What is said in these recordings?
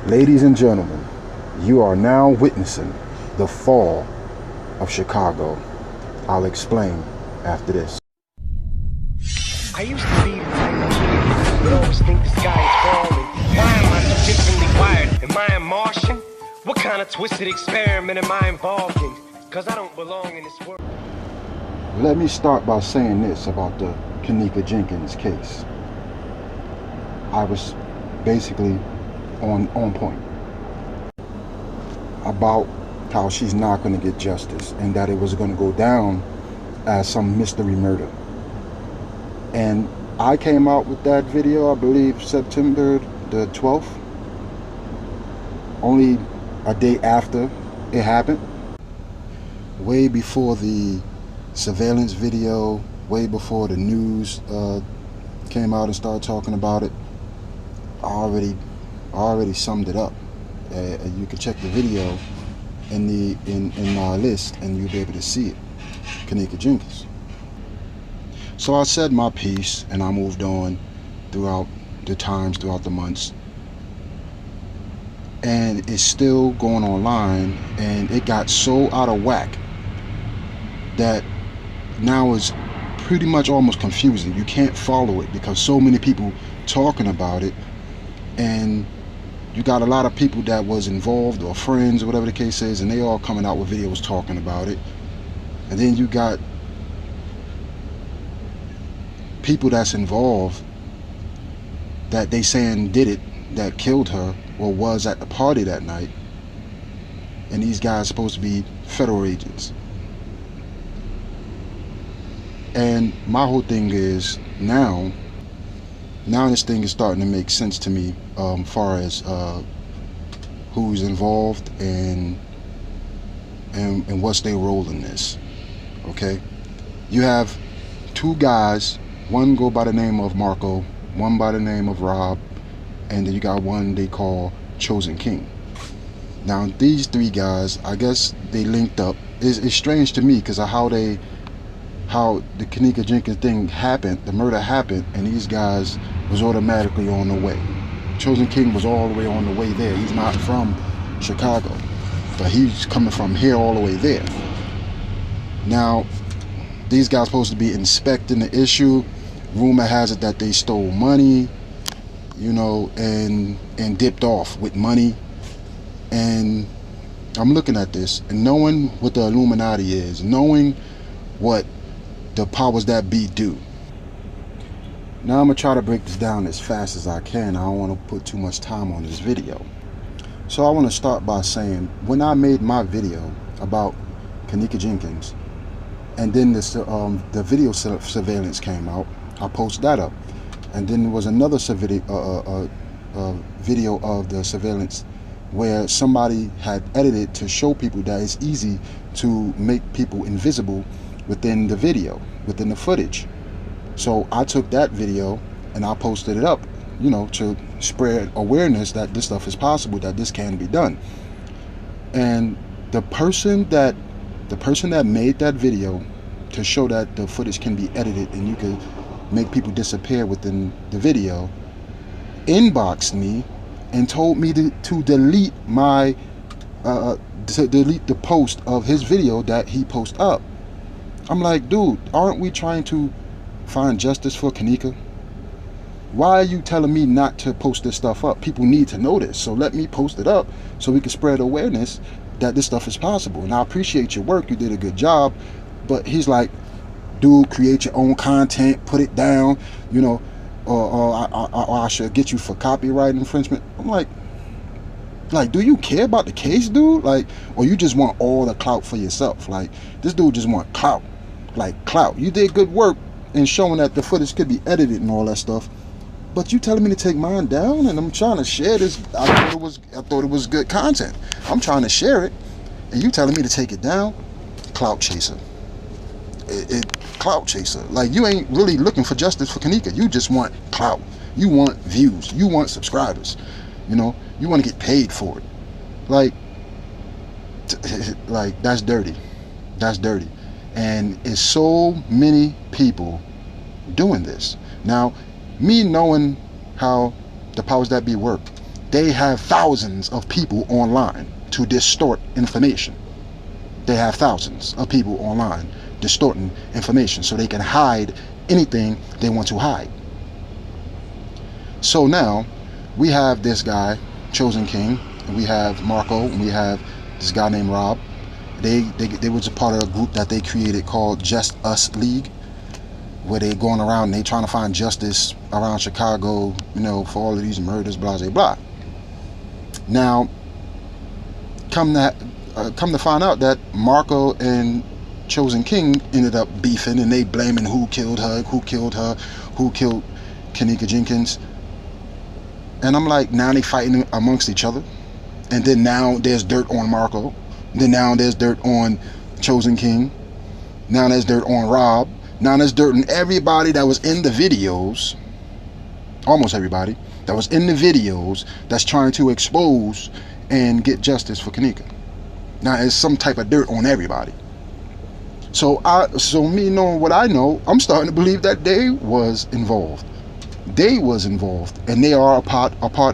Ladies and gentlemen, you are now witnessing the fall of Chicago. I'll explain after this. I used to be the type of kid who would always think the sky is falling. Why am I so differently wired? Am I a Martian? What kind of twisted experiment am I involved in? Because I don't belong in this world. Let me start by saying this about the Kenneka Jenkins case. I was basically on point about how she's not going to get justice and that it was going to go down as some mystery murder. And I came out with that video, I believe September the 12th, only a day after it happened, way before the surveillance video, way before the news came out and started talking about it. I already summed it up. You can check the video in my list and you'll be able to see it. Kenneka Jenkins. So I said my piece and I moved on throughout the times, throughout the months, and it's still going online, and it got so out of whack that now it's pretty much almost confusing. You can't follow it because so many people talking about it, and you got a lot of people that was involved or friends or whatever the case is, and they all coming out with videos talking about it. And then you got people that's involved that they saying did it, that killed her or was at the party that night, and these guys supposed to be federal agents. And my whole thing is now this thing is starting to make sense to me, far as who's involved and what's their role in this. Okay, you have two guys, one go by the name of Marco, one by the name of Rob, and then you got one they call Chosen King. Now these three guys, I guess they linked up. It's strange to me because of how the Kenneka Jenkins thing happened, the murder happened, and these guys was automatically on the way. Chosen King was all the way on the way there. He's not from Chicago, but he's coming from here all the way there. Now, these guys supposed to be inspecting the issue. Rumor has it that they stole money, you know, and dipped off with money. And I'm looking at this and knowing what the Illuminati is, knowing what the powers that be do. Now I'm gonna try to break this down as fast as I can. I don't want to put too much time on this video. So I want to start by saying, when I made my video about Kenneka Jenkins, and then this the video surveillance came out, I posted that up, and then there was another video of the surveillance where somebody had edited to show people that it's easy to make people invisible within the video, within the footage. So I took that video and I posted it up, you know, to spread awareness that this stuff is possible, that this can be done. And the person that made that video to show that the footage can be edited and you can make people disappear within the video, inboxed me and told me to delete my delete the post of his video that he posted up. I'm like, dude, aren't we trying to find justice for Kenneka? Why are you telling me not to post this stuff up? People need to know this, so let me post it up so we can spread awareness that this stuff is possible. And I appreciate your work, you did a good job. But he's like, dude, create your own content, put it down, you know, or I should get you for copyright infringement. I'm like, do you care about the case, dude? Like, or you just want all the clout for yourself? Like, this dude just want clout, like clout. You did good work in showing that the footage could be edited and all that stuff, but you telling me to take mine down, and I'm trying to share this. I thought it was good content. I'm trying to share it, and you telling me to take it down? Clout chaser. Clout chaser. Like, you ain't really looking for justice for Kenneka. You just want clout. You want views. You want subscribers. You know, you want to get paid for it. Like that's dirty. That's dirty. And it's so many people doing this. Now, me knowing how the powers that be work, They have thousands of people online to distort information. They have thousands of people online distorting information so they can hide anything they want to hide. So now we have this guy, Chosen King, and we have Marco, and we have this guy named Rob. They was a part of a group that they created called Just Us League, where they going around and they trying to find justice around Chicago, you know, for all of these murders, blah blah blah. Now, come to find out that Marco and Chosen King ended up beefing, and they blaming who killed who killed Kenneka Jenkins. And I'm like, now they fighting amongst each other. And then now there's dirt on Marco. Then now there's dirt on Chosen King. Now there's dirt on Rob. Now there's dirt on everybody that was in the videos. Almost everybody that was in the videos that's trying to expose and get justice for Kenneka. Now there's some type of dirt on everybody. So me knowing what I know, I'm starting to believe that they was involved. They was involved, and they are a part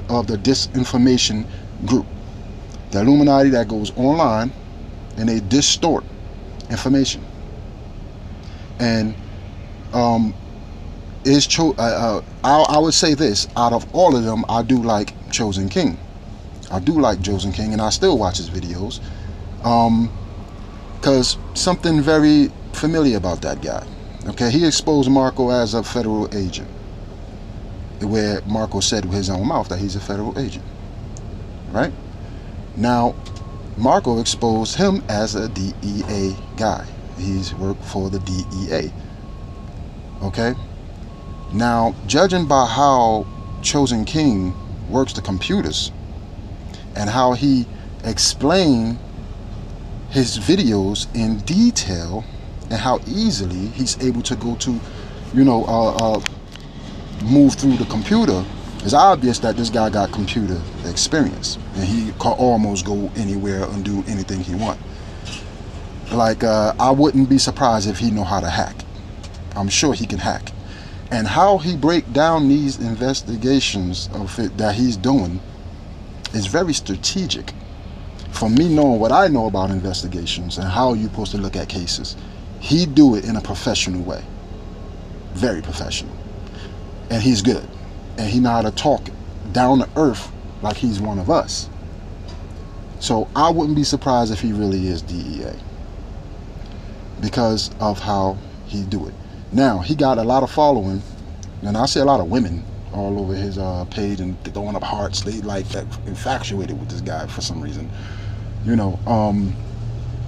of the Disinformation group, the Illuminati that goes online and they distort information. And I would say this: out of all of them, I do like Chosen King. I do like Chosen King, and I still watch his videos, because something very familiar about that guy. Okay, he exposed Marco as a federal agent, where Marco said with his own mouth that he's a federal agent, right? Now, Marco exposed him as a DEA guy. He's worked for the DEA. Okay? Now, judging by how Chosen King works the computers and how he explained his videos in detail and how easily he's able to go to, move through the computer, it's obvious that this guy got computer experience, and he can almost go anywhere and do anything he want. Like, I wouldn't be surprised if he know how to hack. I'm sure he can hack. And how he break down these investigations of it that he's doing is very strategic. For me knowing what I know about investigations and how you're supposed to look at cases, he do it in a professional way. Very professional. And he's good. And he know how to talk down to earth like he's one of us. So I wouldn't be surprised if he really is DEA, because of how he do it. Now, he got a lot of following, and I see a lot of women all over his page and throwing up hearts. They like that infatuated with this guy for some reason.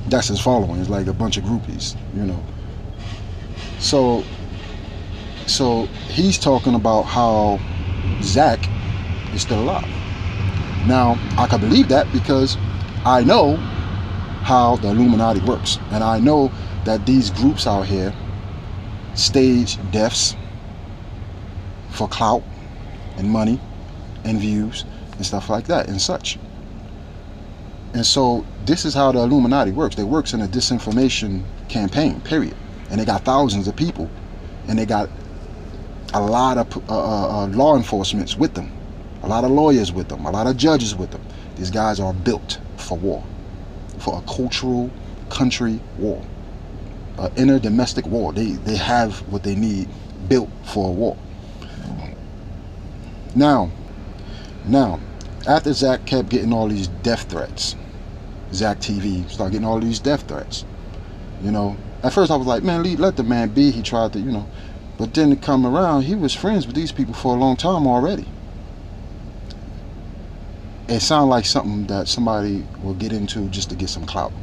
That's his following. It's like a bunch of groupies, So he's talking about how Zach is still alive. Now, I can believe that because I know how the Illuminati works, and I know that these groups out here stage deaths for clout and money and views and stuff like that and such. And so this is how the Illuminati works. They works in a disinformation campaign, period. And they got thousands of people, and they got a lot of law enforcement with them, a lot of lawyers with them, a lot of judges with them. These guys are built for war, for a cultural country war, an inner domestic war. They have what they need built for a war. Now, after Zach kept getting all these death threats, Zach TV started getting all these death threats. At first I was like, man, let the man be. He tried to, but then to come around, he was friends with these people for a long time already. It sounded like something that somebody will get into just to get some clout.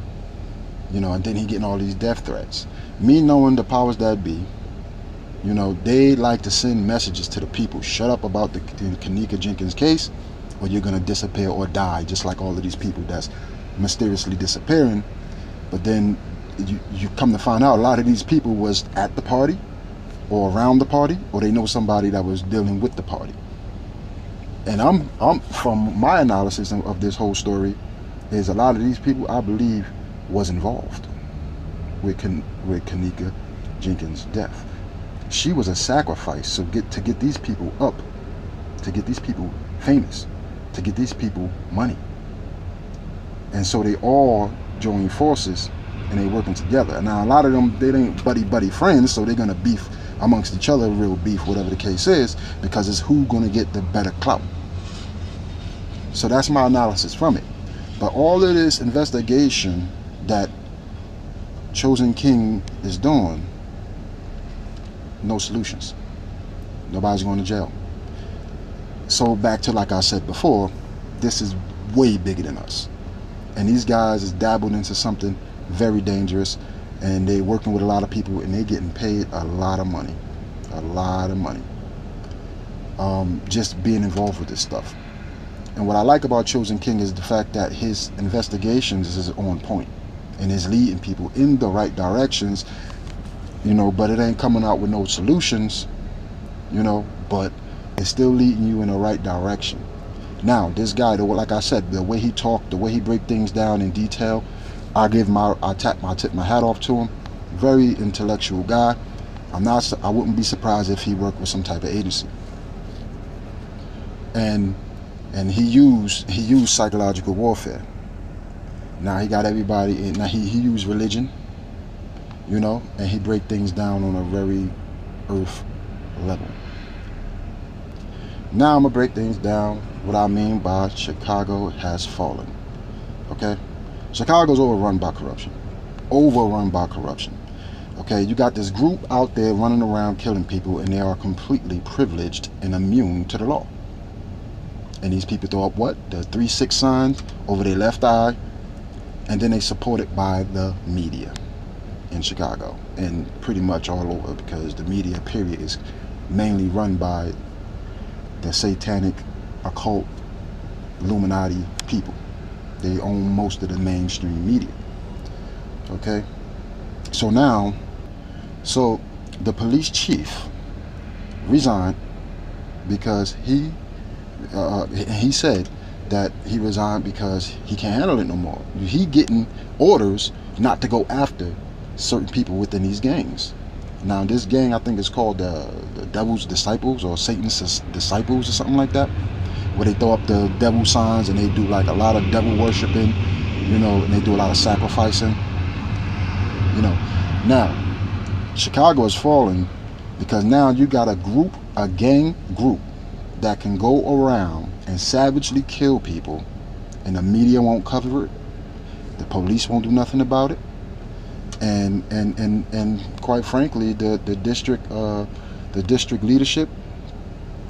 And then he getting all these death threats. Me knowing the powers that be, they like to send messages to the people. Shut up about the Kenneka Jenkins case, or you're going to disappear or die, just like all of these people that's mysteriously disappearing. But then you come to find out a lot of these people was at the party or around the party, or they know somebody that was dealing with the party. And I'm from my analysis of this whole story, is a lot of these people I believe was involved with Kenneka Jenkins' death. She was a sacrifice to get these people up, to get these people famous, to get these people money. And so they all join forces and they working together. Now a lot of them, they ain't buddy friends, so they're gonna beef amongst each other, real beef, whatever the case is, because it's who gonna get the better clout. So that's my analysis from it. But all of this investigation that Chosen King is doing, no solutions. Nobody's going to jail. So back to, like I said before, this is way bigger than us. And these guys is dabbled into something very dangerous, and they working with a lot of people, and they getting paid a lot of money. A lot of money. Just being involved with this stuff. And what I like about Chosen King is the fact that his investigations is on point, and is leading people in the right directions, you know, but it ain't coming out with no solutions, you know, but it's still leading you in the right direction. Now, this guy, like I said, the way he talked, the way he break things down in detail, I tip my hat off to him. Very intellectual guy. I wouldn't be surprised if he worked with some type of agency. And he used psychological warfare. Now he got everybody in. Now he used religion, you know, and he break things down on a very earth level. Now I'm gonna break things down. What I mean by Chicago has fallen. Okay, Chicago's overrun by corruption. Overrun by corruption. Okay, you got this group out there running around killing people, and they are completely privileged and immune to the law. And these people throw up what? The 3-6 signs over their left eye, and then they support it by the media in Chicago and pretty much all over, because the media period is mainly run by the satanic, occult, Illuminati people. They own most of the mainstream media. Okay, so the police chief resigned because he said that he resigned because he can't handle it no more. He getting orders not to go after certain people within these gangs. Now this gang, I think it's called the Devil's Disciples or Satan's Disciples or something like that, where they throw up the devil signs and they do like a lot of devil worshiping, you know, and they do a lot of sacrificing, you know. Now Chicago is falling because now you got a gang group that can go around and savagely kill people, and the media won't cover it, the police won't do nothing about it, and quite frankly, the district leadership,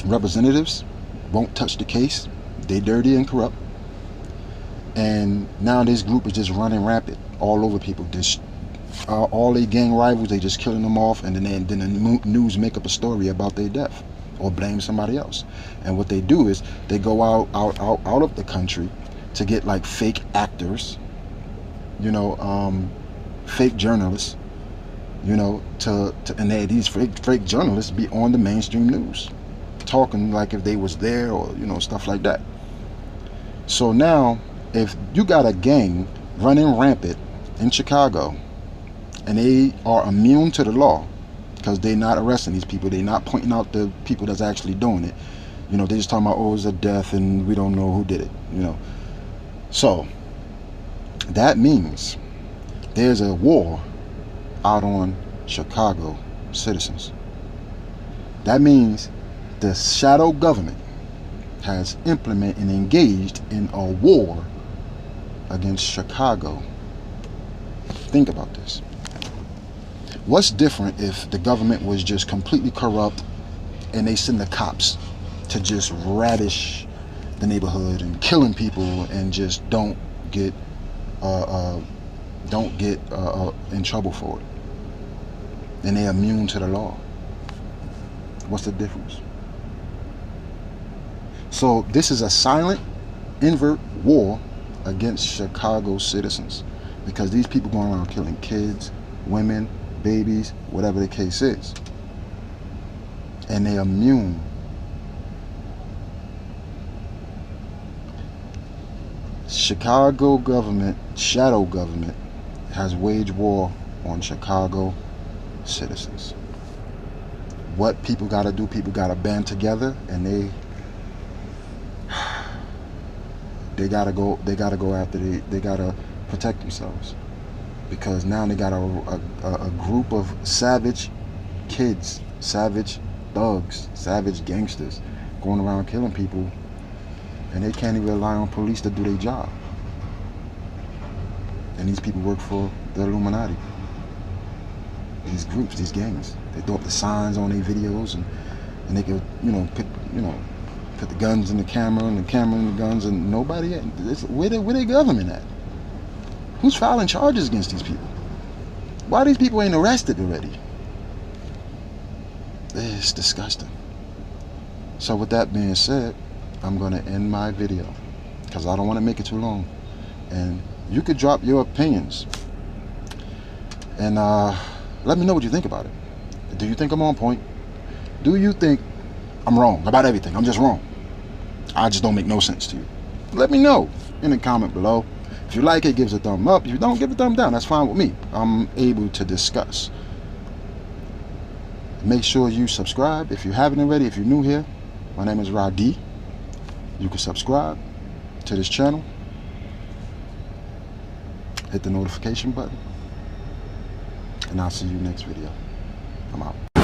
representatives won't touch the case. They dirty and corrupt, and now this group is just running rampant all over people. All their gang rivals, they just killing them off, and then the news make up a story about their death or blame somebody else. And what they do is they go out of the country to get like fake actors, you know, fake journalists, you know, and these fake journalists be on the mainstream news talking like if they was there, or you know, stuff like that. So now if you got a gang running rampant in Chicago and they are immune to the law, because they're not arresting these people, they're not pointing out the people that's actually doing it, you know, they're just talking about, oh, it's a death and we don't know who did it, you know. So that means there's a war out on Chicago citizens. That means the shadow government has implemented and engaged in a war against Chicago. Think about this. What's different if the government was just completely corrupt and they send the cops to just ravish the neighborhood and killing people and just don't get in trouble for it, and they're immune to the law? What's the difference? So this is a silent, invert war against Chicago citizens, because these people going around killing kids, women, babies, whatever the case is, and they're immune. Chicago government, shadow government, has waged war on Chicago citizens. What people got to do, people got to band together, and they gotta go after they gotta protect themselves, because now they got a group of savage kids, savage thugs, savage gangsters going around killing people, and they can't even rely on police to do their job. And these people work for the Illuminati. These groups, these gangs, they throw up the signs on their videos, and they could, put the guns in the camera, and the camera in the guns, and nobody. Where their government at? Who's filing charges against these people? Why these people ain't arrested already? It's disgusting. So with that being said, I'm gonna end my video because I don't want to make it too long. And you could drop your opinions and let me know what you think about it. Do you think I'm on point? Do you think I'm wrong about everything? I'm just wrong. I just don't make no sense to you. Let me know in the comment below. If you like it, give us a thumb up. If you don't, give a thumb down. That's fine with me. I'm able to discuss. Make sure you subscribe if you haven't already. If you're new here, my name is Radi. You can subscribe to this channel. Hit the notification button. And I'll see you next video. I'm out.